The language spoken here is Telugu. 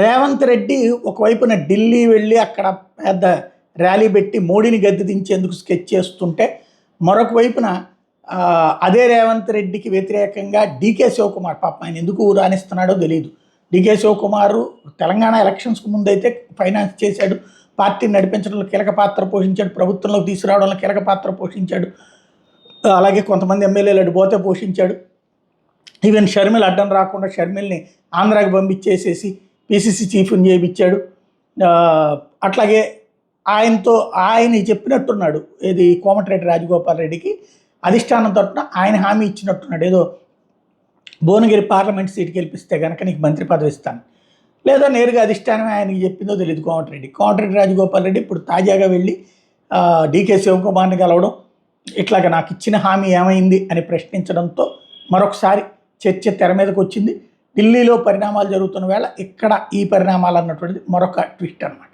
రేవంత్ రెడ్డి ఒకవైపున ఢిల్లీ వెళ్ళి అక్కడ పెద్ద ర్యాలీ పెట్టి మోడీని గద్దె దించేందుకు స్కెచ్ చేస్తుంటే, మరొక వైపున అదే రేవంత్ రెడ్డికి వ్యతిరేకంగా డీకే శివకుమార్, పాపం ఆయన ఎందుకు రాణిస్తున్నాడో తెలియదు. డీకే శివకుమార్ తెలంగాణ ఎలక్షన్స్కి ముందైతే ఫైనాన్స్ చేశాడు, పార్టీని నడిపించడంలో కీలక పాత్ర పోషించాడు, ప్రభుత్వంలోకి తీసుకురావడంలో కీలక పాత్ర పోషించాడు, అలాగే కొంతమంది ఎమ్మెల్యేలు అడిపోతే పోషించాడు. ఈవెన్ షర్మిల అడ్డం రాకుండా షర్మిల్ని ఆంధ్రాకి పంపించేసేసి పిసిసి చీఫ్ని చేయించాడు. అట్లాగే ఆయన చెప్పినట్టున్నాడు, ఏది కోమటిరెడ్డి రాజగోపాల్ రెడ్డికి అధిష్టానం తరఫున ఆయన హామీ ఇచ్చినట్టున్నాడు, ఏదో భువనగిరి పార్లమెంట్ సీట్కి గెలిపిస్తే కనుక నీకు మంత్రి పదవి ఇస్తాను, లేదా నేరుగా అధిష్టానమే ఆయనకి చెప్పిందో తెలియదు. కోమటిరెడ్డి రాజగోపాల్ రెడ్డి ఇప్పుడు తాజాగా వెళ్ళి డీకే శివకుమార్ని కలవడం, ఇట్లాగ నాకు ఇచ్చిన హామీ ఏమైంది అని ప్రశ్నించడంతో మరొకసారి చర్చ తెర మీదకి వచ్చింది. ఢిల్లీలో పరిణామాలు జరుగుతున్న వేళ ఇక్కడ ఈ పరిణామాలు అన్నటువంటిది మరొక ట్విస్ట్ అన్నమాట.